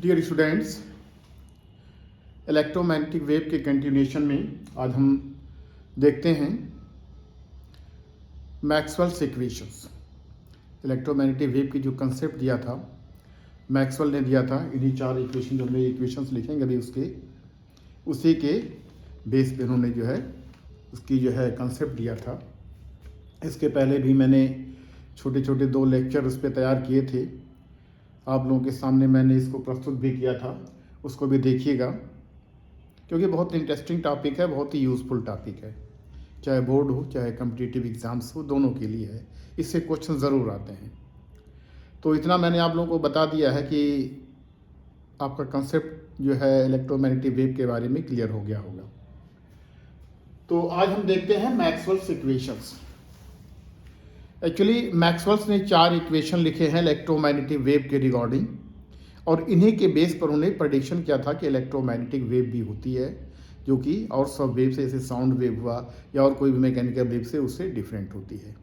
Dear students, electromagnetic wave के continuation में आज हम देखते हैं मैक्सवेल्स इक्वेशंस। इलेक्ट्रोमैग्नेटिक वेव की जो कंसेप्ट दिया था मैक्सवेल ने दिया था, इन्हीं चार इक्वेशन जो हमने इक्वेशंस लिखेंगे अभी उसी के बेस पे उन्होंने जो है उसकी जो है कंसेप्ट दिया था। इसके पहले भी मैंने छोटे छोटे 2 लेक्चर उस पर तैयार किए थे, आप लोगों के सामने मैंने इसको प्रस्तुत भी किया था, उसको भी देखिएगा क्योंकि बहुत इंटरेस्टिंग टॉपिक है, बहुत ही यूज़फुल टॉपिक है। चाहे बोर्ड हो चाहे कम्पिटिटिव एग्ज़ाम्स हो, दोनों के लिए है, इससे क्वेश्चन ज़रूर आते हैं। तो इतना मैंने आप लोगों को बता दिया है कि आपका कंसेप्ट जो है इलेक्ट्रोमैग्नेटिक वेव के बारे में क्लियर हो गया होगा। तो आज हम देखते हैं मैक्सवेल्स इक्वेशंस। एक्चुअली मैक्सवेल्स ने 4 इक्वेशन लिखे हैं इलेक्ट्रोमैग्नेटिक वेव के रिगार्डिंग, और इन्हीं के बेस पर उन्हें प्रेडिक्शन किया था कि इलेक्ट्रोमैग्नेटिक वेव भी होती है जो कि और सब वेव से, जैसे साउंड वेव हुआ या और कोई भी मैकेनिकल वेव से उससे डिफरेंट होती है।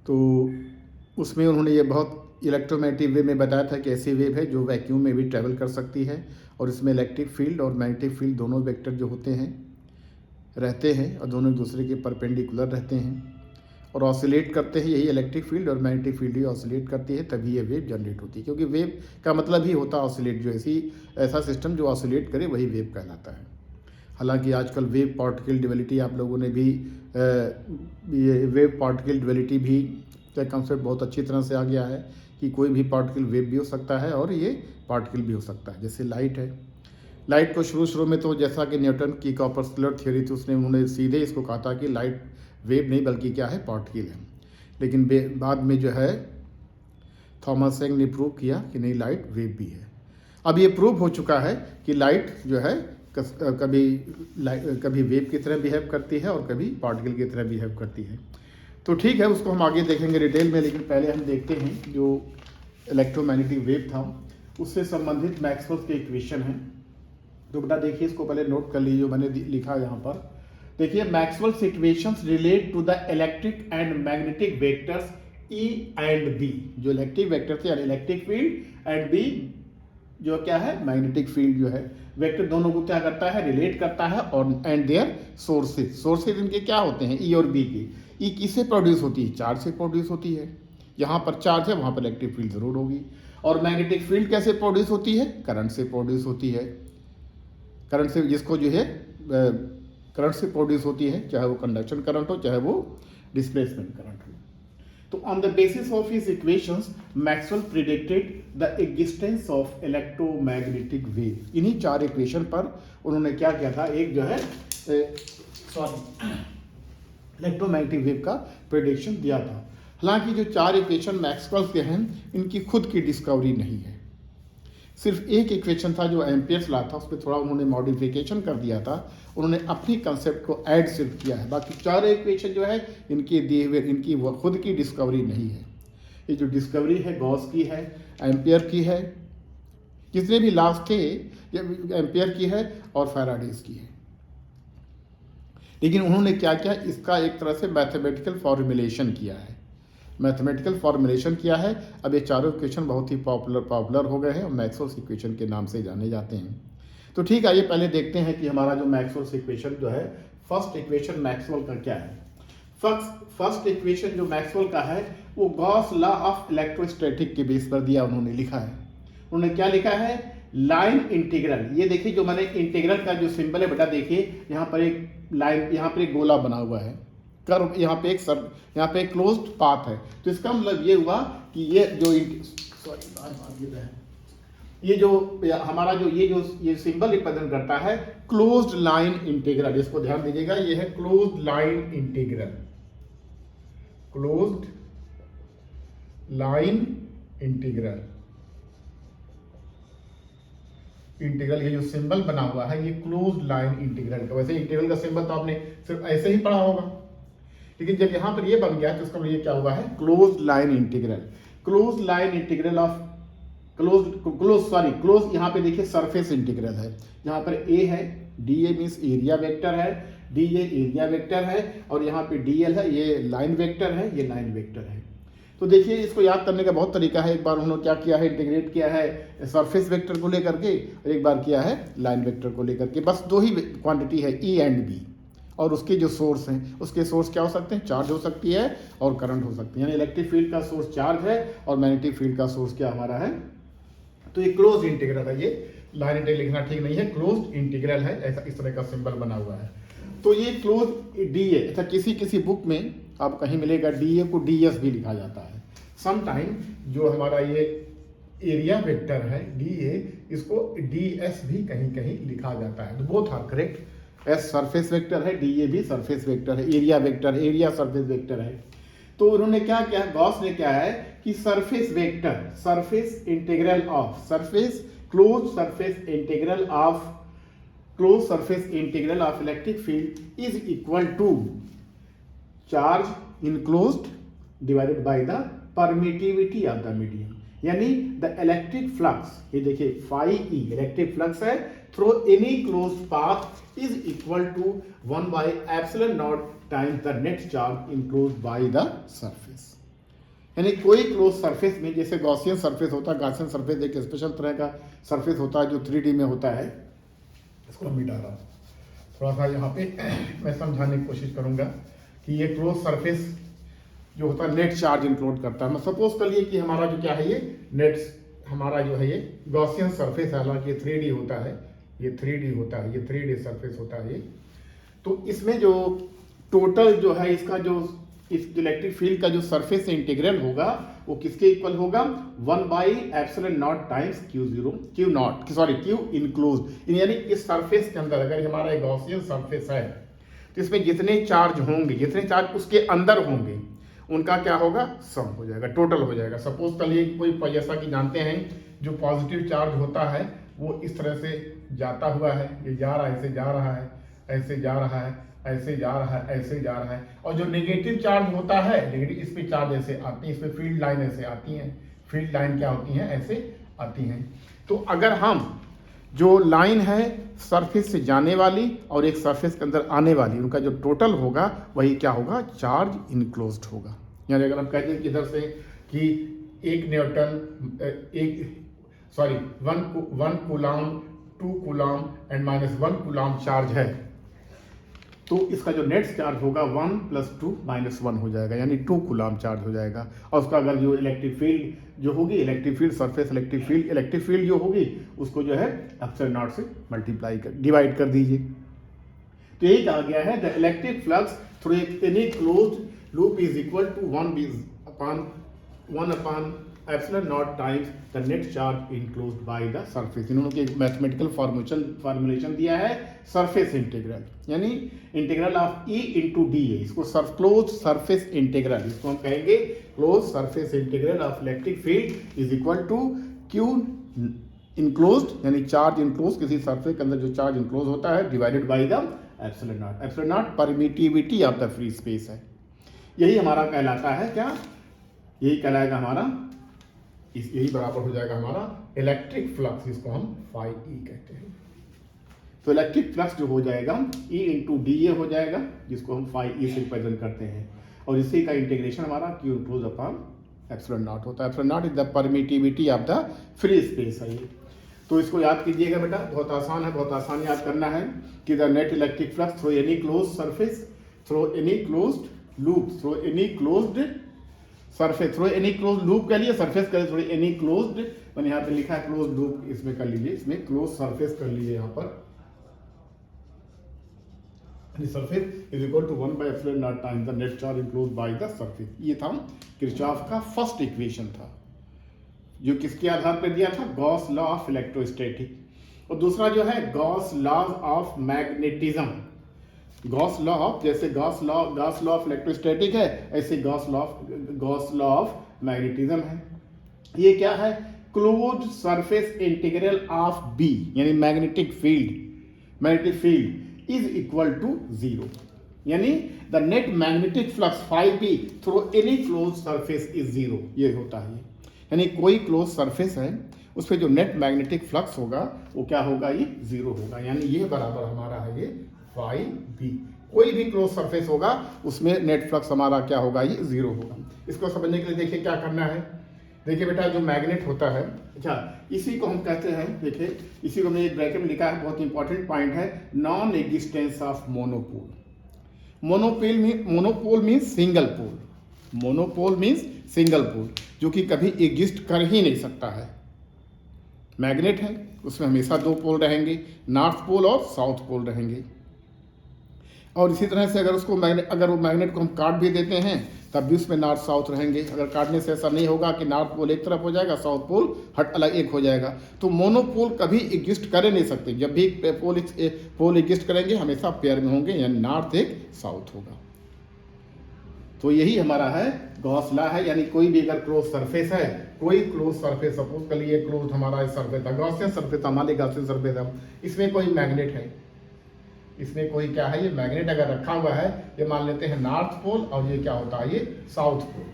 तो उसमें उन्होंने ये बहुत इलेक्ट्रोमैग्नेटिक वेव में बताया था कि ऐसी वेव है जो वैक्यूम में भी ट्रैवल कर सकती है, और इसमें इलेक्ट्रिक फील्ड और मैग्नेटिक फील्ड दोनों वेक्टर जो होते हैं रहते हैं और दोनों एक दूसरे के परपेंडिकुलर रहते हैं और ऑसिलेट करते हैं। यही इलेक्ट्रिक फील्ड और मैग्नेटिक फील्ड ही ऑसिलेट करती है, तभी ये वेव जनरेट होती है, क्योंकि वेव का मतलब ही होता है ऑसिलेट। जो ऐसा सिस्टम जो ऑसिलेट करे वही वेव कहलाता है। हालांकि आजकल वेव पार्टिकल ड्यूअलिटी आप लोगों ने भी ये वेव पार्टिकल ड्यूअलिटी भी का कंसेप्ट बहुत अच्छी तरह से आ गया है कि कोई भी पार्टिकल वेव भी हो सकता है और ये पार्टिकल भी हो सकता है। जैसे लाइट है, लाइट को शुरू में तो जैसा कि न्यूटन की कॉपरस्कुलर थ्योरी थी, उसने उन्होंने सीधे इसको कहा था कि लाइट वेव नहीं बल्कि क्या है, पार्टिकल है। लेकिन बाद में जो है थॉमस यंग ने प्रूव किया कि नहीं, लाइट वेव भी है। अब ये प्रूव हो चुका है कि लाइट जो है कभी वेव की तरह बिहेव करती है और कभी पार्टिकल की तरह बिहेव करती है। तो ठीक है, उसको हम आगे देखेंगे डिटेल में, लेकिन पहले हम देखते हैं जो इलेक्ट्रोमैग्नेटिक वेव था उससे संबंधित मैक्सवेल के इक्वेशन हैं। तो बेटा देखिए, इसको पहले नोट कर लीजिए, जो मैंने लिखा यहाँ पर। देखिए, Maxwell's equations relate to the electric and magnetic vectors E and B। जो इलेक्ट्रिक वेक्टर थे यानी इलेक्ट्रिक फील्ड, एंड B जो क्या है, मैग्नेटिक फील्ड जो है, वेक्टर दोनों को क्या करता है, रिलेट करता है। और एंड देयर सोर्सेज इनके क्या होते हैं, E और B की। E किससे प्रोड्यूस होती है, चार्ज से प्रोड्यूस होती है। यहाँ पर चार्ज है वहाँ पर इलेक्ट्रिक फील्ड जरूर होगी। और मैग्नेटिक फील्ड कैसे प्रोड्यूस होती है, करंट से प्रोड्यूस होती है। करंट से, जिसको जो है करंट से प्रोड्यूस होती है, चाहे वो कंडक्शन करंट हो चाहे वो डिस्प्लेसमेंट करंट हो। तो on the basis of his equations Maxwell predicted the existence of electromagnetic wave. इन्हीं 4 इक्वेशन पर उन्होंने क्या किया था, एक जो है इलेक्ट्रोमैग्नेटिक वेव का प्रिडिक्शन दिया था। हालांकि जो 4 इक्वेशन मैक्सवेल के हैं इनकी खुद की डिस्कवरी नहीं है। सिर्फ एक इक्वेशन था जो एम्पियर्स लॉ था, उस पर थोड़ा उन्होंने मॉडिफिकेशन कर दिया था, उन्होंने अपनी कंसेप्ट को ऐड सिर्फ किया है। बाकी 4 इक्वेशन जो है इनके दिए हुए, इनकी खुद की डिस्कवरी नहीं है। ये जो डिस्कवरी है गॉस की है, एम्पियर की है, जितने भी लॉज थे ये एम्पियर की है और फैराडेज की है। लेकिन उन्होंने क्या किया, इसका एक तरह से मैथमेटिकल फॉर्मुलेशन किया है, अब ये चारों इक्वेशन बहुत ही पॉपुलर हो गए हैं और मैक्सवेल्स इक्वेशन के नाम से जाने जाते हैं। तो ठीक है, ये पहले देखते हैं कि हमारा जो मैक्सवेल्स इक्वेशन जो है, फर्स्ट इक्वेशन मैक्सवेल का क्या है। फर्स्ट इक्वेशन जो मैक्सवेल का है वो गॉस लॉ ऑफ इलेक्ट्रोस्टैटिक के बेस पर दिया, उन्होंने लिखा है। उन्होंने क्या लिखा है, लाइन इंटीग्रल। ये देखिए, जो मैंने इंटीग्रल का जो सिंबल है बेटा, देखिए यहाँ पर एक लाइन, यहाँ पर एक गोला बना हुआ है, कर्व, यहाँ पे एक क्लोज्ड पाथ है। तो इसका मतलब ये हुआ कि ये जो हमारा जो ये सिंबल रिप्रेजेंट करता है क्लोज्ड लाइन इंटीग्रल। इसको ध्यान दीजिएगा, ये है closed line integral, closed line integral. ये जो सिंबल बना हुआ है ये क्लोज्ड लाइन इंटीग्रल का। वैसे इंटीग्रल का सिंबल तो आपने सिर्फ ऐसे ही पढ़ा होगा, लेकिन जब यहाँ पर ये बन गया तो इसका मतलब ये क्या हुआ है, closed line integral of close. यहाँ पे देखिए सरफेस इंटीग्रल है, यहाँ पर ए है, डी ए मीन्स एरिया वेक्टर है, डी ए एरिया वेक्टर है, और यहाँ पे डी एल है, ये लाइन वेक्टर है, ये लाइन वेक्टर है। तो देखिए इसको याद करने का बहुत तरीका है। एक बार उन्होंने क्या किया है, इंटीग्रेट किया है सरफेस वेक्टर को लेकर के, और एक बार किया है लाइन वेक्टर को लेकर के। बस दो ही क्वांटिटी है ई एंड बी, और उसके जो सोर्स हैं, उसके सोर्स क्या हो सकते हैं, चार्ज हो सकती है और करंट हो सकती है। यानी इलेक्ट्रिक फील्ड का सोर्स चार्ज है और मैग्नेटिक फील्ड का सोर्स क्या हमारा है, तो ये क्लोज इंटीग्रल है। ये लाइन इंटीग्रल लिखना ठीक नहीं है, क्लोज इंटीग्रल है, ऐसा इस तरह का सिंबल बना हुआ है। तो ये क्लोज डी ए, अच्छा किसी किसी बुक में आप कहीं मिलेगा डी ए को डी एस भी लिखा जाता है। सम टाइम जो हमारा ये एरिया वेक्टर है डी ए, इसको डी एस भी कहीं कहीं लिखा जाता है। तो both are correct. S surface vector है, डी ए भी सरफेस वेक्टर है, area vector, area surface vector है। तो उन्होंने क्या किया, गॉस ने क्या है कि surface vector, surface integral of, surface close surface integral of, close surface integral of electric field is equal to charge enclosed divided by the permittivity of the medium. यानी द इलेक्ट्रिक फ्लक्स, ये देखिए phi E electric flux है through any close path is equal to 1 by epsilon naught times the net charge enclosed by the surface. यानी कोई close surface में, जैसे Gaussian surface होता है, गॉसियन सरफेस एक स्पेशल तरह का सरफेस होता है जो 3D में होता है। इसको हम मिटा रहा हूँ थोड़ा सा, यहाँ पे मैं समझाने की कोशिश करूँगा कि ये क्लोज सरफेस जो होता है नेट चार्ज इंक्लूड करता है। मैं सपोज कर लिए कि हमारा जो क्या है, ये नेट हमारा जो है ये गॉसियन सरफेस, हालांकि ये 3D होता है, ये 3D होता है, ये 3D सरफेस होता है ये। तो इसमें जो टोटल जो है इसका जो इस इलेक्ट्रिक फील्ड का जो सरफेस इंटीग्रल होगा वो किसके इक्वल होगा, 1 by epsilon naught times Q enclosed. यानी इस सरफेस के अंदर अगर हमारा एक गॉसियन सरफेस है तो इसमें जितने चार्ज होंगे, जितने चार्ज उसके अंदर होंगे, उनका क्या होगा, सम हो जाएगा, टोटल हो जाएगा। सपोज करिए कोई जैसा कि जानते हैं जो पॉजिटिव चार्ज होता है वो इस तरह से जाता हुआ है, ये जा रहा है, ऐसे जा रहा है, ऐसे जा रहा है, ऐसे जा रहा है, ऐसे जा रहा है। और जो नेगेटिव चार्ज होता है, नेगेटिव इस पे चार्ज ऐसे आती है, इस पे फील्ड लाइन ऐसे आती है, फील्ड लाइन क्या होती है, ऐसे आती हैं। तो अगर हम जो लाइन है सरफेस से जाने वाली और एक सरफेस के अंदर आने वाली, उनका जो टोटल होगा वही क्या होगा, चार्ज इनक्लोज्ड होगा। यानी अगर हम कहते हैं इधर से कि 1 Newton, one coulomb, 2 coulomb and -1 coulomb charge है, तो इसका जो नेट चार्ज होगा 1 + 2 - 1 हो जाएगा, यानी 2 कूलाम चार्ज हो जाएगा। और उसका अगर जो इलेक्ट्रिक फील्ड जो होगी, electric field surface electric field जो होगी उसको जो है एप्सिलॉन नॉट से डिवाइड कर दीजिए। तो यही कहा गया है the electric flux through any closed loop is equal to 1 upon epsilon naught times the net charge enclosed by the surface. इन्होंने एक मैथमेटिकल फॉर्मुलेशन दिया है सरफेस इंटीग्रल, यानी integral of E into D A, इसको close surface integral, इसको हम कहेंगे close surface integral of electric field is equal to Q enclosed, यानी चार्ज इनक्लोज, किसी सरफेस के अंदर जो चार्ज इनक्लोज होता है, divided by the epsilon not. Epsilon not permittivity of the free space है। यही हमारा कहलाता है क्या, यही कहलाएगा हमारा, यही बराबर हो जाएगा हमारा इलेक्ट्रिक फ्लक्स, इसको हम फाई ई कहते हैं। तो इलेक्ट्रिक फ्लक्स जो हो जाएगा ई इंटू डी ए हो जाएगा, जिसको हम फाई ई से रिप्रेजेंट करते हैं, और इसी का इंटीग्रेशन हमारा Q enclose upon epsilon not होता है। Epsilon not is the permittivity of the free space है ये। तो इसको याद कीजिएगा बेटा, बहुत आसान है, बहुत आसान याद करना है कि the net electric flux through any close surface, through any closed loop, through any closed surface, through any close loop के लिए सरफेस करें, थ्रू एनी क्लोज्ड, मैंने यहाँ पे लिखा है क्लोज लूप, इसमें कर लीजिए, इसमें क्लोज सरफेस कर लीजिए यहाँ पर, surface is equal to 1 by epsilon naught times the net charge enclosed by the surface. ये था किरचॉफ का फर्स्ट इक्वेशन था, जो किसके आधार पर दिया था, गॉस लॉ ऑफ इलेक्ट्रोस्टैटिक। और दूसरा जो है Gauss law of magnetism, Gauss law of, जैसे गॉस लॉ ऑफ इलेक्ट्रोस्टैटिक है, ऐसे गॉस लॉ ऑफ मैग्नेटिज्म है। ये क्या है, closed surface integral of B, यानी magnetic field is equal to 0, यानी the net magnetic flux phi B through any close surface is 0, ये होता है। यानी कोई क्लोज सरफेस है उस पर जो नेट मैग्नेटिक फ्लक्स होगा वो क्या होगा, ये 0 होगा, यानी ये बराबर हमारा है ये फाई बी। कोई भी क्लोज सरफेस होगा उसमें नेट फ्लक्स हमारा क्या होगा, ये जीरो होगा। इसको समझने के लिए देखिए क्या करना है। देखिए बेटा, जो मैग्नेट होता है, अच्छा इसी को हम कहते हैं, देखिए इसी को हमने एक ब्रैकेट में लिखा है, बहुत इंपॉर्टेंट पॉइंट है, non existence of monopole. Monopole means single pole, monopole means single pole, जो कि कभी एग्जिस्ट कर ही नहीं सकता है। मैग्नेट है, उसमें हमेशा दो पोल रहेंगे, नॉर्थ पोल और साउथ पोल रहेंगे। और इसी तरह से अगर उसको अगर वो मैग्नेट को हम काट भी देते हैं तब भी उसमें नॉर्थ साउथ रहेंगे। अगर काटने से ऐसा नहीं होगा कि नॉर्थ पोल एक तरफ हो जाएगा, साउथ पोल हट अलग एक हो जाएगा। तो मोनोपोल कभी एग्जिस्ट कर नहीं सकते। जब भी पोल एग्जिस्ट करेंगे हमेशा पेयर में होंगे, यानी नॉर्थ एक साउथ होगा। तो यही हमारा है गॉस लॉ है, यानी कोई भी अगर क्लोज सरफेस है, कोई क्लोज सरफेस, सपोज कर लिए क्लोज हमारा सरफेस था, गॉसियन सरफेस, हमारे गॉसियन सरफेस है, इसमें कोई मैग्नेट है, इसमें कोई क्या है, ये मैग्नेट अगर रखा हुआ है, ये मान लेते हैं नॉर्थ पोल, और ये क्या होता है, ये साउथ पोल।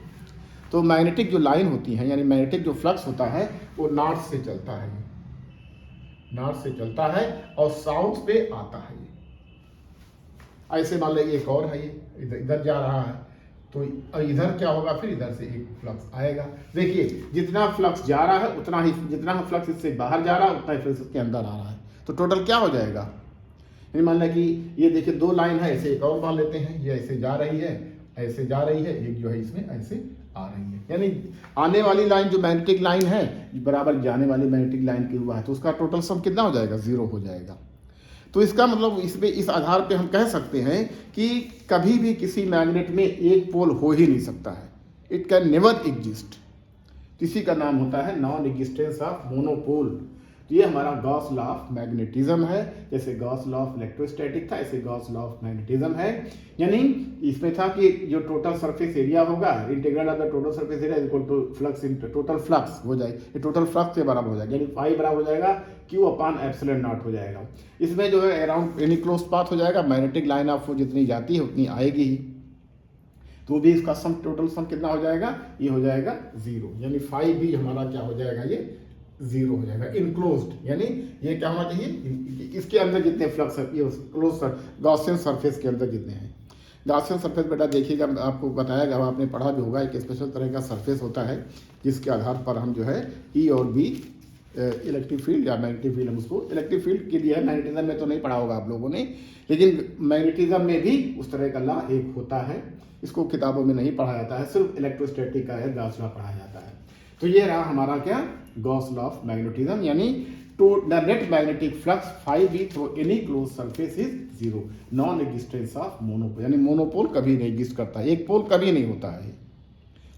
तो मैग्नेटिक जो लाइन होती है, यानी मैग्नेटिक जो फ्लक्स होता है वो नॉर्थ से चलता है, नॉर्थ से चलता है और साउथ पे आता है। ये ऐसे मान लीजिए एक और है, ये इधर जा रहा है, तो इधर क्या होगा, फिर इधर से एक फ्लक्स आएगा। देखिए जितना फ्लक्स जा रहा है उतना ही, जितना फ्लक्स इससे बाहर जा रहा है उतना ही फ्लक्स इसके अंदर आ रहा है। तो टोटल क्या हो जाएगा, मान लें कि ये देखिए दो लाइन है, ऐसे एक और मान लेते हैं, ये ऐसे जा रही है, ऐसे जा रही है, एक जो है इसमें ऐसे आ रही है, यानी आने वाली लाइन जो मैग्नेटिक लाइन है बराबर जाने वाली मैग्नेटिक लाइन की हुआ है, तो उसका टोटल सम कितना हो जाएगा, जीरो हो जाएगा। तो इसका मतलब इस आधार पे हम कह सकते हैं कि कभी भी किसी मैग्नेट में एक पोल हो ही नहीं सकता है, इट कैन नेवर एग्जिस्ट। इसी का नाम होता है नॉन एग्जिस्टेंस ऑफ मोनोपोल। तो ये हमारा गॉस लॉ ऑफ मैग्नेटिज्म है। जैसे गॉस लॉ ऑफ इलेक्ट्रोस्टैटिक था, ऐसे गॉस लॉ ऑफ मैग्नेटिज्म है। यानी इसमें था कि जो टोटल सरफेस एरिया होगा, integral of the total surface area equal to flux in total flux हो जाए, ये टोटल फ्लक्स के बराबर हो जाएगा, यानी फाई बराबर हो जाएगा क्यू अपॉन एप्सिलॉन नॉट हो जाएगा। इसमें जो है अराउंड एनी क्लोज पाथ हो जाएगा, मैग्नेटिक लाइन ऑफ जितनी जाती है उतनी आएगी ही, तो भी इसका सम टोटल सम कितना हो जाएगा, ये हो जाएगा जीरो, यानी फाई भी हमारा क्या हो जाएगा, ये जीरो हो जाएगा। इनक्लोज्ड यानी ये क्या होना चाहिए, इसके अंदर जितने फ्लक्स है, ये क्लोज गॉसियन सरफेस के अंदर जितने हैं। गॉसियन सरफेस बेटा देखिएगा, आपको बताया गया, आपने पढ़ा भी होगा, एक स्पेशल तरह का सरफेस होता है जिसके आधार पर हम जो है ई और बी इलेक्ट्रिक फील्ड या मैग्नेटिक फील्ड, हम उसको इलेक्ट्रिक फील्ड के लिए है, मैग्नेटिज्म में तो नहीं पढ़ा होगा आप लोगों ने, लेकिन मैग्नेटिज्म में भी उस तरह का लॉ एक होता है, इसको किताबों में नहीं पढ़ा जाता है, सिर्फ इलेक्ट्रोस्टैटिक का है गॉस लॉ पढ़ाया जाता है। तो ये रहा हमारा क्या, गॉस लॉ ऑफ मैग्नेटिज्म, यानी to the net magnetic flux phi B through any close surface is zero, non existence of monopole, यानी मोनोपोल कभी नहीं एग्जिस्ट करता है, एक पोल कभी नहीं होता है,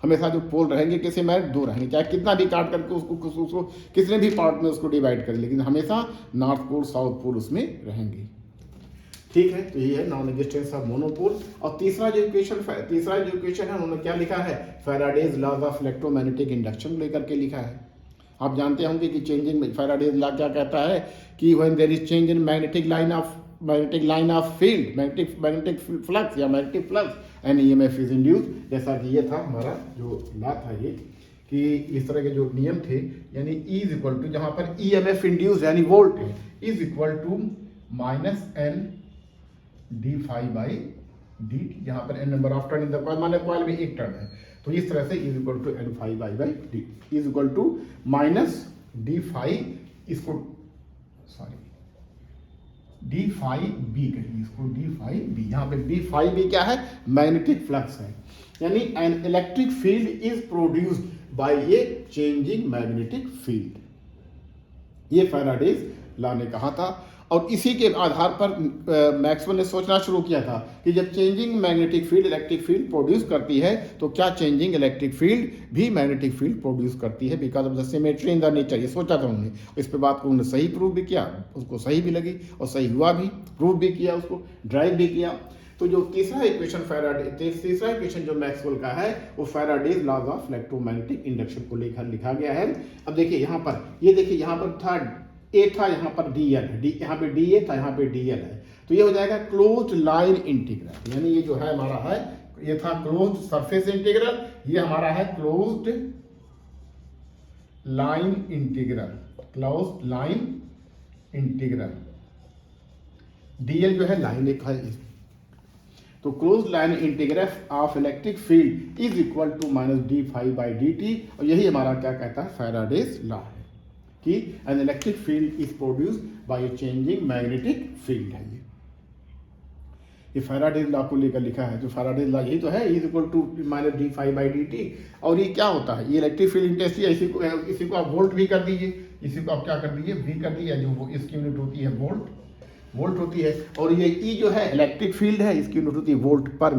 हमेशा जो पोल रहेंगे किसी में दो रहेंगे, चाहे कितना भी काट करके उसको कितने भी पार्ट में उसको डिवाइड करें, लेकिन हमेशा नॉर्थ पोल साउथ पोल उसमें रहेंगे। ठीक है, तो ये है नॉन एग्जिस्टेंस ऑफ मोनोपोल। और तीसरा जो इक्वेशन है उन्होंने क्या लिखा है, Faraday's laws of electromagnetic induction लेकर के लिखा है। आप जानते होंगे कि चेंजिंग फैराडेज लॉ क्या कहता है कि when there is change in magnetic line of field, magnetic flux या magnetic flux and EMF is induced. जैसा कि ये था हमारा जो लॉ था, ये कि इस तरह के जो नियम थे, यानी E इज इक्वल टू, जहाँ पर ईएमएफ इंड्यूस्ड यानी वोल्ट है, is equal to minus N D phi by D T, जहाँ पर N number of turn in the coil, माने कॉइल में एक टर्न है, तो इस तरह से is equal to N phi by D is equal to minus D phi, इसको सॉरी डी फाई बी कहिए, इसको डी फाई बी, यहाँ पे डी फाई बी क्या है, मैग्नेटिक फ्लक्स है, यानी an electric field is produced by a changing magnetic field, ये फैराडेज लॉ ने कहा था। और इसी के आधार पर मैक्सवेल ने सोचना शुरू किया था कि जब changing magnetic field electric field produce करती है, तो क्या चेंजिंग इलेक्ट्रिक फील्ड भी मैग्नेटिक फील्ड प्रोड्यूस करती है, because of the symmetry in the nature. ये सोचा था उन्होंने, इस पे बात को उन्होंने सही प्रूव भी किया, उसको सही भी लगी और सही हुआ भी, प्रूव भी किया, उसको ड्राइव भी किया। तो जो तीसरा इक्वेशन जो मैक्सवेल का है, वो Faraday's laws of electromagnetic induction को लेकर लिखा गया है। अब देखिए यहाँ पर, ये देखिए यहाँ पर था ए था, यहाँ पर डी एल है, यहाँ पे डी ए था, यहाँ पे डी एल है, तो ये हो जाएगा क्लोज्ड लाइन इंटीग्रल, यानी ये जो है हमारा है, ये था क्लोज्ड सरफेस इंटीग्रल, ये हमारा है closed line integral, closed line integral. D L जो है लाइन एक है, तो close line integral of electric field is equal to minus D phi by D T, और यही हमारा क्या कहता है, फैराडेज लॉ है कि an electric field is produced by a changing magnetic field है। ये फैराडेज लॉ को लेकर लिखा है, जो फैराडेज लॉ यही तो है, is equal to minus D phi by D T. और ये क्या होता है, ये इलेक्ट्रिक फील्ड इंटेंसिटी है, इसी को आप वोल्ट भी कर दीजिए, इसी को आप क्या कर दीजिए, वी कर दीजिए, जो इसकी यूनिट होती है वोल्ट होती है। और ये ई जो है इलेक्ट्रिक फील्ड है, इसकी यूनिट होती है वोल्ट पर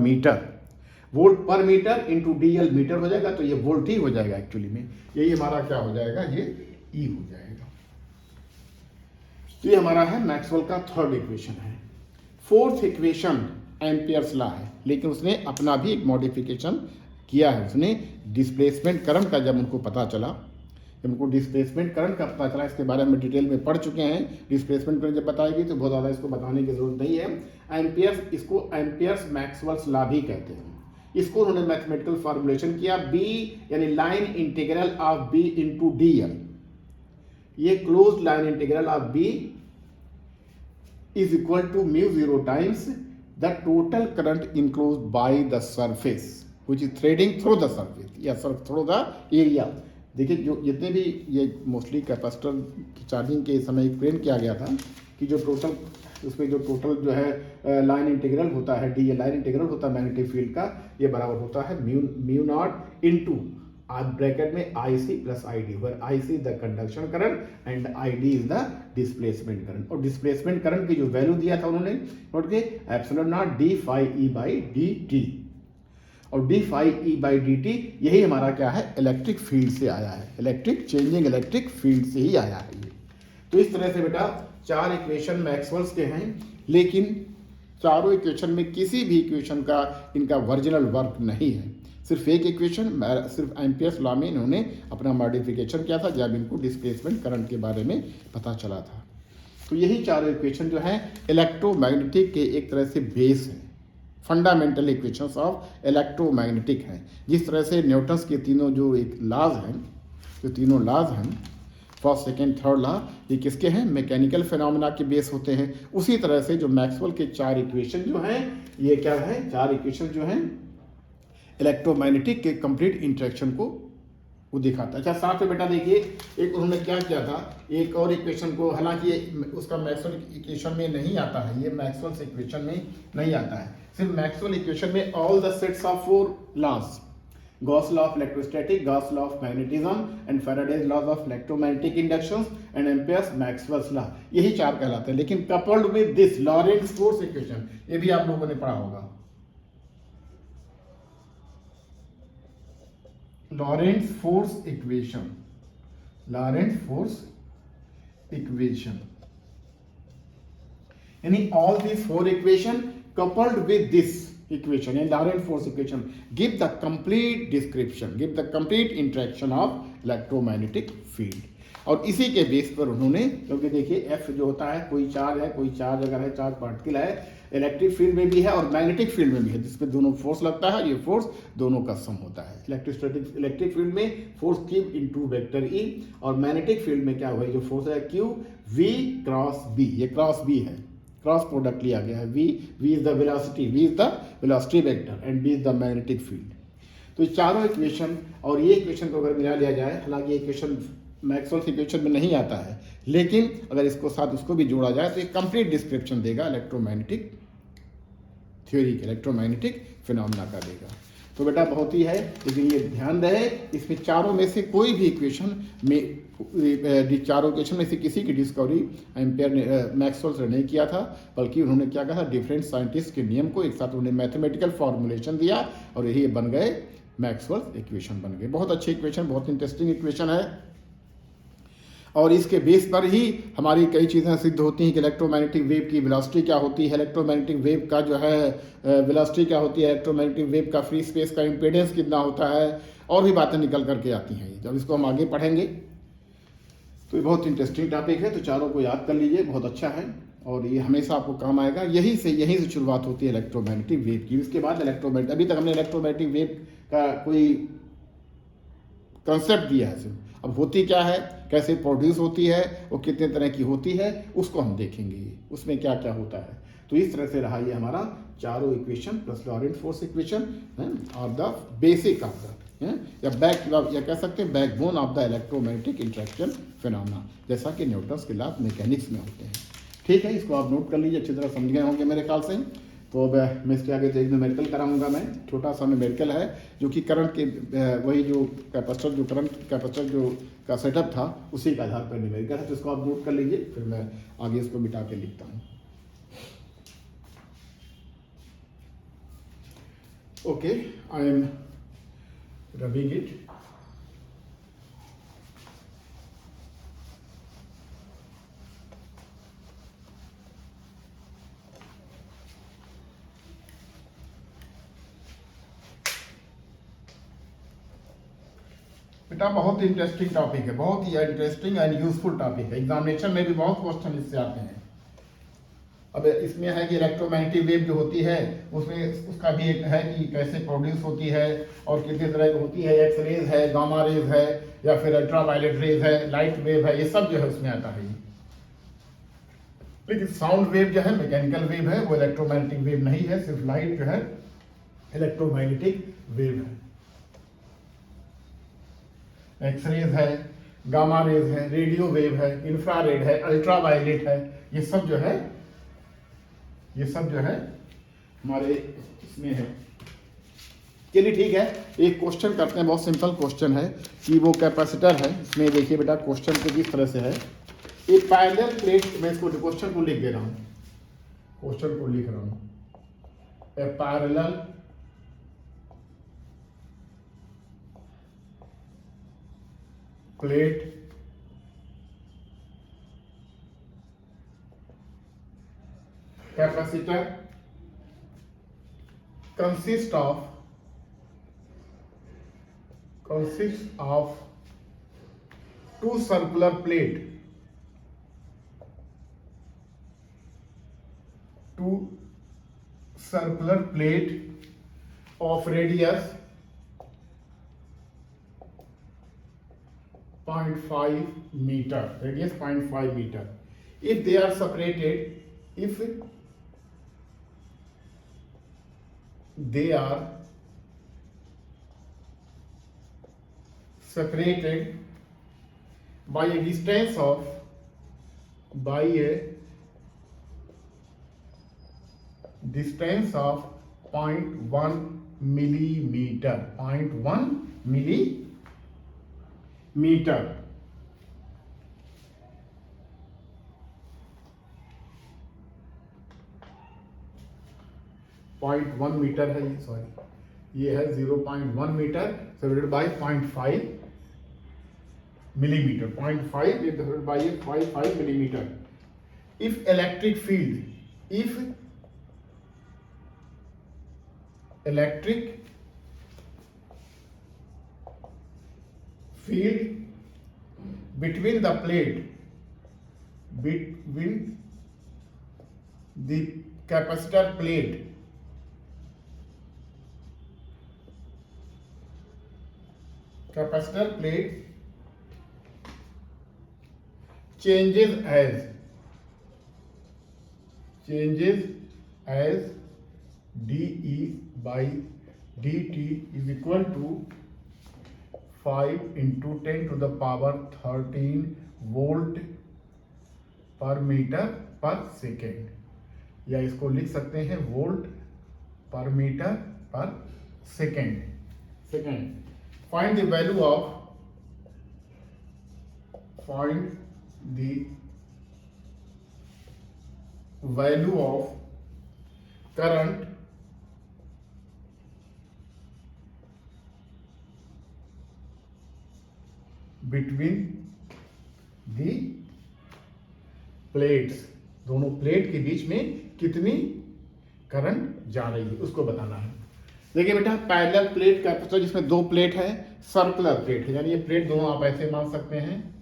metre into D L metre हो जाएगा, तो ये वोल्ट ही हो जाएगा एक्चुअली में, यही हमारा क्या हो जाएगा, ये ई हो जाएगा। ये हमारा है मैक्सवेल का थर्ड इक्वेशन है। फोर्थ इक्वेशन एम्पियर्स लॉ है, लेकिन उसने अपना भी एक मॉडिफिकेशन किया है। उसने डिस्प्लेसमेंट करंट का जब उनको पता चला, डिस्प्लेसमेंट करंट का पता चला, इसके बारे में डिटेल में पढ़ चुके हैं। डिस्प्लेसमेंट करंट जब बताएगी तो बहुत ज़्यादा इसको बताने की जरूरत नहीं है। एम्पियर्स, इसको एम्पियर्स मैक्सवेल्स लॉ भी कहते हैं। इसको उन्होंने मैथमेटिकल फॉर्मुलेशन किया, बी यानी line integral of B into D l, ये close line integral of B is equal to mu zero times the total current enclosed by the surface which is threading through the surface या through the area. देखिए, जो जितने भी ये mostly capacitor की charging के समय एक्सप्लेन किया गया था कि जो टोटल उसमें जो टोटल जो है लाइन इंटीग्रल होता है, डी लाइन इंटीग्रल होता है मैग्नेटिक फील्ड का, ये बराबर होता है म्यू नॉट इनटू ब्रैकेट में I C plus I D, where I C is the conduction current and I D is the displacement current. और डिस्प्लेसमेंट करंट की जो वैल्यू दिया था उन्होंने नोट के epsilon nought d phi E by D T, और d phi E by D t यही हमारा क्या है, इलेक्ट्रिक फील्ड से आया है, इलेक्ट्रिक चेंजिंग इलेक्ट्रिक फील्ड से ही आया है ये। तो इस तरह से बेटा चार इक्वेशन मैक्सवेल्स के हैं, लेकिन चारों इक्वेशन में किसी भी इक्वेशन का इनका वर्जिनल वर्क नहीं है। सिर्फ एक इक्वेशन, सिर्फ एम्पियर्स लॉ में इन्होंने अपना मॉडिफिकेशन किया था जब इनको डिस्प्लेसमेंट करंट के बारे में पता चला था। तो यही चारों इक्वेशन जो हैं इलेक्ट्रोमैग्नेटिक के एक तरह से बेस हैं, फंडामेंटल इक्वेशंस ऑफ इलेक्ट्रोमैग्नेटिक हैं। जिस तरह से न्यूटन्स के तीनों जो एक लॉज हैं, जो तीनों लॉज हैं, फर्स्ट सेकेंड थर्ड लॉ, ये किसके हैं, मैकेनिकल फिनोमेना के बेस होते हैं। उसी तरह से जो मैक्सवेल के चार इक्वेशन जो हैं, ये क्या है, चार इक्वेशन जो हैं इलेक्ट्रोमैग्नेटिक के कंप्लीट इंटरेक्शन को वो दिखाता है। अच्छा, साथ में बेटा देखिए, एक उन्होंने क्या किया था, एक और इक्वेशन को, हालांकि उसका मैक्सवेल इक्वेशन में नहीं आता है, ये मैक्सवेल इक्वेशन में नहीं आता है। सिर्फ मैक्सवेल इक्वेशन में all the sets of four laws, Gauss law of electrostatic, Gauss law of magnetism and Faraday's laws of electromagnetic induction and Ampere's Maxwell's law, यही चार कहलाते हैं। लेकिन coupled with this Lorentz force equation, ये भी आप लोगों ने पढ़ा होगा, Lorentz force equation, Lorentz force equation, यानी all these four equation coupled with this equation and Lorentz force equation give the complete description, give the complete interaction of electromagnetic field। और इसी के बेस पर उन्होंने, क्योंकि देखिए एफ जो होता है, कोई चार्ज है, कोई चार्ज अगर है, चार्ज पार्टिकल है, इलेक्ट्रिक फील्ड में भी है और मैग्नेटिक फील्ड में भी है, जिसपे दोनों फोर्स लगता है, ये फोर्स दोनों का सम होता है। इलेक्ट्रिक फील्ड में force Q into vector E, और मैग्नेटिक फील्ड में क्या हुआ, जो फोर्स है Q V क्रॉस B, ये क्रॉस B है, क्रॉस प्रोडक्ट लिया गया है। V is the velocity, V is the velocity vector and B is the magnetic field. तो ये चारों इक्वेशन और ये इक्वेशन को अगर मिला लिया जाए, हालांकि ये इक्वेशन मैक्सवेल इक्वेशन में नहीं आता है, लेकिन अगर इसको साथ उसको भी जोड़ा जाए तो एक कंप्लीट डिस्क्रिप्शन देगा इलेक्ट्रोमैग्नेटिक थ्योरी, इलेक्ट्रोमैग्नेटिक फिनोमेना का देगा। तो बेटा बहुत ही है, लेकिन ये ध्यान रहे, इसमें चारों में से कोई भी इक्वेशन में, चारों इक्वेशन में से किसी की डिस्कवरी एम्पियर ने, मैक्सवेल ने नहीं किया था, बल्कि उन्होंने क्या कहा, डिफरेंट साइंटिस्ट के नियम को एक साथ उन्होंने मैथमेटिकल फॉर्मुलेशन दिया और यही बन गए मैक्सवेल इक्वेशन बन गए। बहुत अच्छे इक्वेशन, बहुत इंटरेस्टिंग इक्वेशन है, और इसके बेस पर ही हमारी कई चीज़ें सिद्ध होती हैं कि इलेक्ट्रोमैग्नेटिक वेव की वेलोसिटी क्या होती है, इलेक्ट्रोमैग्नेटिक वेव का जो है वेलोसिटी क्या होती है, इलेक्ट्रोमैग्नेटिक वेव का फ्री स्पेस का इम्पीडेंस कितना होता है, और भी बातें निकल करके आती हैं। जब इसको हम आगे पढ़ेंगे तो ये बहुत इंटरेस्टिंग टॉपिक है, तो चारों को याद कर लीजिए, बहुत अच्छा है और ये हमेशा आपको काम आएगा। यहीं से शुरुआत होती है इलेक्ट्रोमैग्नेटिक वेव की। इसके बाद इलेक्ट्रोमैग्नेटिक, अभी तक हमने इलेक्ट्रोमैग्नेटिक वेव का कोई कंसेप्ट दिया है, अब होती क्या है, कैसे प्रोड्यूस होती है, वो कितने तरह की होती है, उसको हम देखेंगे, उसमें क्या क्या होता है। तो इस तरह से रहा ये हमारा चारों equation plus Lorentz force equation are the basic of the या कह सकते हैं backbone of the electromagnetic interaction phenomena, जैसा कि न्यूटन्स के लॉ मैकेनिक्स में होते हैं। ठीक है, इसको आप नोट कर लीजिए, अच्छी तरह समझ गए होंगे मेरे ख्याल से। तो अब मैं इसके आगे एक न्यूमेरिकल कराऊंगा, मैं छोटा सा न्यूमेरिकल है जो कि करंट के वही जो कैपेसिटर जो का सेटअप था उसी के आधार पर न्यूमेरिकल है। तो इसको आप नोट कर लीजिए, फिर मैं आगे इसको मिटा के लिखता हूँ। Okay, I am rubbing it. बेटा बहुत इंटरेस्टिंग टॉपिक है, बहुत ही इंटरेस्टिंग एंड यूजफुल टॉपिक है। एग्जामिनेशन में भी बहुत क्वेश्चन इससे आते हैं। अब इसमें है कि इलेक्ट्रोमैग्नेटिक वेव जो होती है उसमें उसका भी एक है कि कैसे प्रोड्यूस होती है और कितने तरह की होती है। एक्स रेज है, गामा रेज है, या फिर अल्ट्रावायलेट रेज है, लाइट वेव है, ये सब जो है उसमें आता है। लेकिन साउंड वेव जो है मैकेनिकल वेव है, वो इलेक्ट्रोमैग्नेटिक वेव नहीं है। सिर्फ लाइट जो है इलेक्ट्रोमैग्नेटिक वेव है। एक्सरेज है, गामा रेज है, रेडियो वेव है, इंफ्रारेड है, अल्ट्रावायलेट है, ये सब जो है हमारे इसमें है। चलिए ठीक है, एक क्वेश्चन करते हैं, बहुत सिंपल क्वेश्चन है कि वो कैपेसिटर है। इसमें देखिए बेटा क्वेश्चन को किस तरह से है। एक पैरेलल प्लेट, मैं इसको क्वेश्चन को लिख दे रहा हूँ, क्वेश्चन को लिख रहा हूँ। ए parallel plate capacitor consists of two circular plate of radius 0.5 meter, radius 0.5 meter. If they are separated, by a distance of 0.1 millimeter, 0.1 millimeter. Point 1 metre है ये, सॉरी ये है 0.1 metre divided by 0.5 millimetre, 0.5 divided by 0.5 millimetre. If electric field between the capacitor plate changes as dE by dt is equal to 5 into 10 to the power 13 volt per meter per second, या इसको लिख सकते हैं volt पर metre पर second. Find the value of current between the plates, दोनों plate के बीच में कितनी करंट जा रही है उसको बताना है। देखिए बेटा पैरेलल प्लेट कैपेसिटर जिसमें दो प्लेट है, सर्कुलर प्लेट है, यानी ये प्लेट दोनों आप ऐसे मान सकते हैं,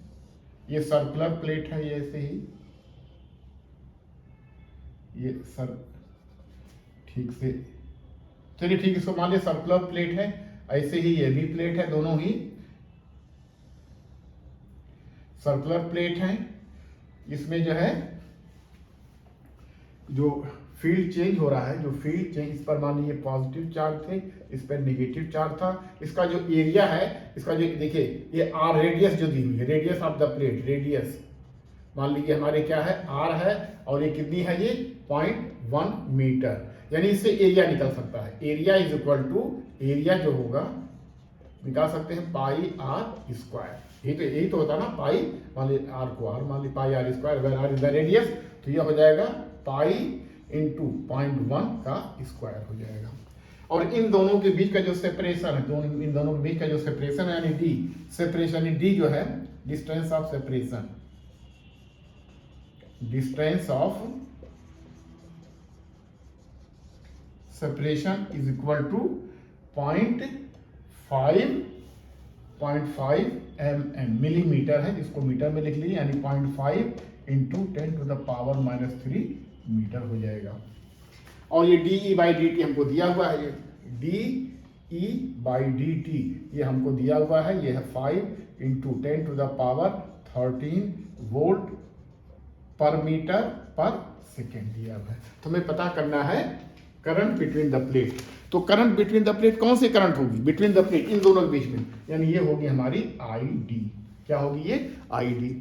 ये सर्कुलर प्लेट है, ये ऐसे ही ये ठीक से चलिए ठीक, इसको मान लिया सर्कुलर प्लेट है। ऐसे ही ये भी प्लेट है, दोनों ही सर्कुलर प्लेट है। इसमें जो है जो फील्ड चेंज हो रहा है, जो फील्ड चेंज, इस पर मान लीजिए पॉजिटिव चार्ज थे, इस पर नेगेटिव चार्ज था। इसका जो एरिया है, इसका जो देखिए ये आर रेडियस जो दी हुई है, radius of the plate, radius मान लीजिए हमारे क्या है आर है, और ये कितनी है ये 0.1 मीटर, यानी इससे एरिया निकल सकता है। Area is equal to, area जो होगा निकाल सकते हैं पाई आर स्क्वायर। यही तो होता है ना, पाई मान ली आर को आर मान ली pi R square, where R is the radius, तो ये हो जाएगा पाई इंटू 0.1 का स्क्वायर हो जाएगा। और इन दोनों के बीच का जो सेपरेशन है, इन दोनों के बीच का जो सेपरेशन है यानी डी, सेपरेशन डी जो है distance of separation, distance of separation is equal to 0.5 mm, millimetre है, इसको मीटर में लिख लीजिए, यानी 0.5 इंटू 10⁻³ मीटर हो जाएगा। और ये DE/dt हमको दिया हुआ है, ये DE/dt ये हमको दिया हुआ है, ये है 5 इंटू 10⁻13 वोल्ट पर मीटर पर सेकेंड दिया हुआ है। तो हमें पता करना है करंट बिटवीन द प्लेट। तो करंट बिटवीन द प्लेट कौन सी करंट होगी बिटवीन द प्लेट, इन दोनों के बीच में, यानी ये होगी हमारी ID। क्या होगी ये ID।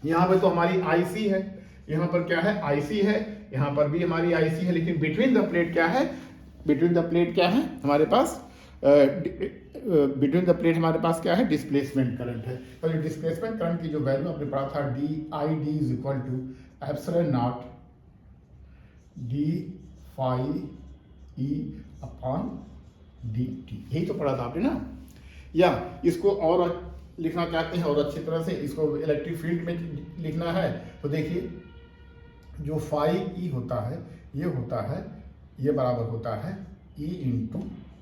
यहाँ पर तो हमारी IC है, यहाँ पर क्या है IC है, यहाँ पर भी हमारी IC है, लेकिन बिटवीन द प्लेट क्या है, बिटवीन द प्लेट क्या है हमारे पास, बिटवीन द प्लेट हमारे पास क्या है डिस्प्लेसमेंट करंट है। तो ये डिस्प्लेसमेंट करंट की जो वैल्यू आपने पढ़ा था DID is equal to epsilon naught D phi E upon dt, यही तो पढ़ा था आपने ना। या इसको और लिखना चाहते हैं और अच्छी तरह से इसको इलेक्ट्रिक फील्ड में लिखना है, तो देखिए जो फाई ई होता है ये होता है, ये बराबर होता है E इंटू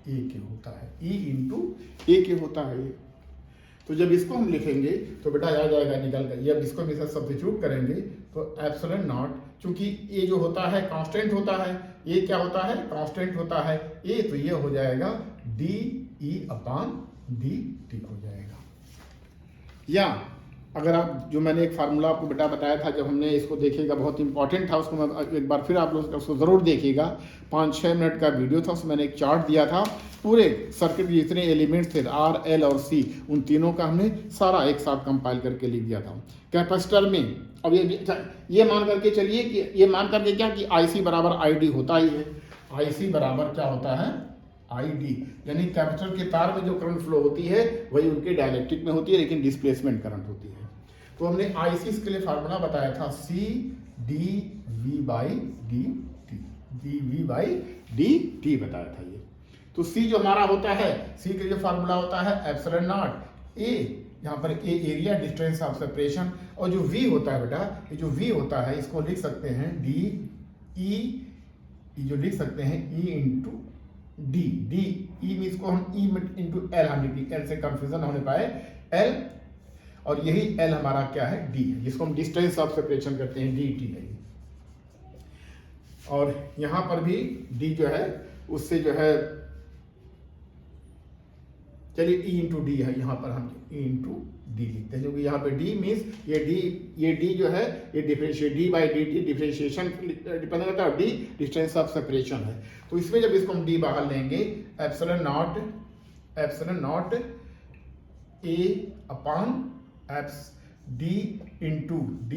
ए के होता है, E इंटू ए के होता है ये। तो जब इसको हम लिखेंगे तो बेटा आ जाएगा निकल कर, जब इसको हम सब्स्टिट्यूट करेंगे तो एप्सिलॉन नॉट, चूंकि ए जो होता है कांस्टेंट होता है, ये क्या होता है कांस्टेंट होता है ए, तो ये हो जाएगा DE अपॉन dt हो जाएगा। या अगर आप जो मैंने एक फार्मूला आपको बेटा बताया था, जब हमने इसको देखेगा बहुत इंपॉर्टेंट था, उसको मैं एक बार फिर आप लोग उसको ज़रूर देखिएगा, 5-6 मिनट का वीडियो था, उसमें मैंने एक चार्ट दिया था, पूरे सर्किट के जितने एलिमेंट्स थे R, L और C, उन तीनों का हमने सारा एक साथ कंपाइल करके लिख दिया था। कैपेसिटर में अब ये मान करके चलिए कि ये मान करके क्या कि IC बराबर ID होता ही है, IC बराबर क्या होता है ID, यानी कैपेसिटर के तार में जो करंट फ्लो होती है वही उनके डायइलेक्ट्रिक में होती है, लेकिन डिस्प्लेसमेंट करंट होती है। तो हमने IC के लिए फार्मूला बताया था CdV/dt बताया था ये। तो C जो हमारा होता है, C का जो फार्मूला होता है एप्सिलॉन नॉट A, यहाँ पर A area distance of separation, और जो V होता है बेटा, ये जो V होता है इसको लिख सकते हैं DE, जो लिख सकते हैं E इंटू D में इसको हम E इंटू L, हमने L से कंफ्यूजन होने पाए L, और यही L हमारा क्या है D है, जिसको हम डिस्टेंस ऑफ सेपरेशन करते हैं DT है। और यहाँ पर भी D जो है उससे जो है, चलिए E इंटू डी है, यहाँ पर हम E इंटू डी लिखते हैं, क्योंकि यहाँ पे D मीन्स ये D जो है ये डिफरेंशिएट D/dt डिफरेंशिएशन डिपेंड करता है, D डिस्टेंस ऑफ सेपरेशन है। तो इसमें जब इसको हम D बाहर लेंगे, epsilon not A upon D into D,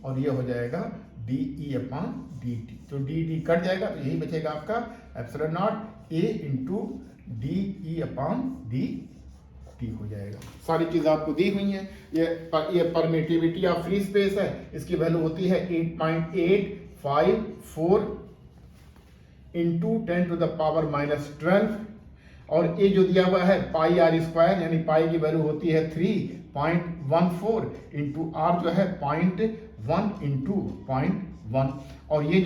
और ये हो जाएगा DE अपॉन dt। तो D कट जाएगा, तो यही बचेगा आपका epsilon not A into DE upon dt हो जाएगा। सारी चीज़ आपको दी हुई हैं। ये परमिटिविटी ऑफ फ्री स्पेस है, इसकी वैल्यू होती है 8.854 इंटू 10⁻⁻12, और ये जो दिया हुआ है पाई आर स्क्वायर, यानी पाई की वैल्यू होती है 3.14 इंटू आर जो है 0.1 इंटू 0.1, और ये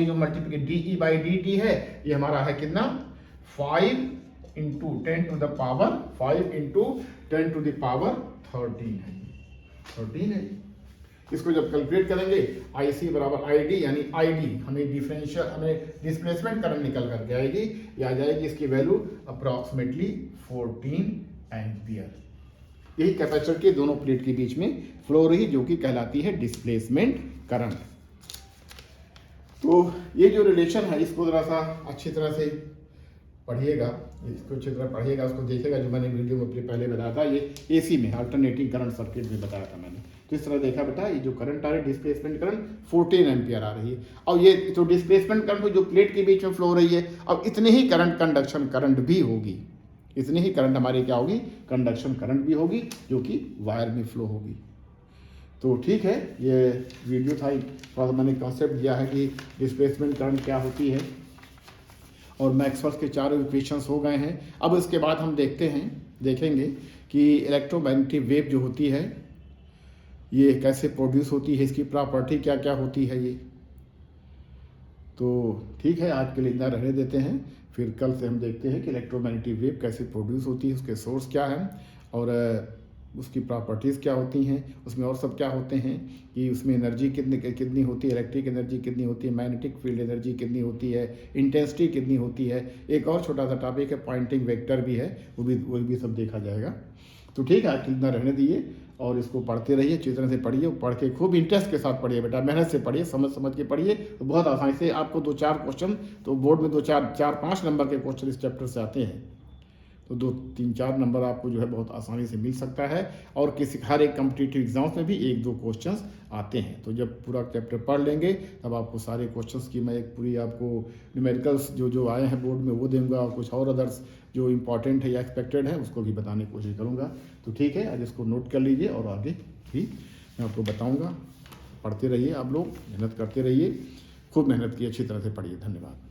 जो मल्टीप्लिकेशन DE/dt है ये हमारा है कितना 5 इंटू 10⁻13 है, 13 है। इसको जब कैलकुलेट करेंगे IC बराबर ID, यानी ID हमें डिस्प्लेसमेंट करंट निकल करके आएगी, ये आ जाएगी इसकी वैल्यू अप्रॉक्सीमेटली 14 एम्पियर। यही कैपेसिटर के दोनों प्लेट के बीच में फ्लो रही, जो कि कहलाती है डिस्प्लेसमेंट करंट। तो तो ये जो रिलेशन है इसको ज़रा सा अच्छी तरह से पढ़िएगा, इसको अच्छी तरह पढ़िएगा, उसको देखिएगा। जो मैंने वीडियो में अपने पहले बताया था, ये एसी में अल्टरनेटिंग करंट सर्किट में बताया था मैंने। तो इस तरह देखा बेटा, ये जो करंट आ रही है डिस्प्लेसमेंट करंट 14 एम्पियर आ रही है, और ये जो डिस्प्लेसमेंट करंट जो प्लेट के बीच में फ्लो हो रही है, अब इतनी ही करंट कंडक्शन करंट भी होगी, इतनी ही करंट हमारी क्या होगी, कंडक्शन करंट भी होगी, जो कि वायर में फ्लो होगी। तो ठीक है, ये वीडियो था, थोड़ा सा मैंने कॉन्सेप्ट दिया है कि डिस्प्लेसमेंट करंट क्या होती है, और मैक्सवेल के 4 इक्वेशंस हो गए हैं। अब इसके बाद हम देखेंगे कि इलेक्ट्रोमैग्नेटिक वेव जो होती है ये कैसे प्रोड्यूस होती है, इसकी प्रॉपर्टी क्या क्या होती है ये। तो ठीक है, आज के लिए इतना रहने देते हैं, फिर कल से हम देखते हैं कि इलेक्ट्रोमैग्नेटिक वेव कैसे प्रोड्यूस होती है, उसके सोर्स क्या है और उसकी प्रॉपर्टीज़ क्या होती हैं, उसमें और सब क्या होते हैं कि उसमें एनर्जी कितनी होती है, इलेक्ट्रिक एनर्जी कितनी होती है, मैग्नेटिक फील्ड एनर्जी कितनी होती है, इंटेंसिटी कितनी होती है। एक और छोटा सा टॉपिक है पॉइंटिंग वेक्टर भी है, वो भी सब देखा जाएगा। तो ठीक है, आज के लिए इतना रहने दीजिए, और इसको पढ़ते रहिए, अच्छी तरह से पढ़िए, पढ़ के खूब इंटरेस्ट के साथ पढ़िए बेटा, मेहनत से पढ़िए, समझ के पढ़िए, तो बहुत आसानी से आपको 2-4 क्वेश्चन, तो बोर्ड में 4-5 नंबर के क्वेश्चन इस चैप्टर से आते हैं, तो 2-3-4 नंबर आपको जो है बहुत आसानी से मिल सकता है। और हर एक कॉम्पिटिटिव एग्जाम्स में भी 1-2 क्वेश्चंस आते हैं। तो जब पूरा चैप्टर पढ़ लेंगे तब आपको सारे क्वेश्चंस की मैं एक पूरी आपको न्यूमेरिकल्स जो आए हैं बोर्ड में वो दूंगा, और कुछ और अदर्स जो इंपॉर्टेंट है या एक्सपेक्टेड है उसको भी बताने की कोशिश करूँगा। तो ठीक है, आज इसको नोट कर लीजिए, और आगे भी मैं आपको बताऊँगा। पढ़ते रहिए, आप लोग मेहनत करते रहिए, खूब मेहनत की, अच्छी तरह से पढ़िए। धन्यवाद।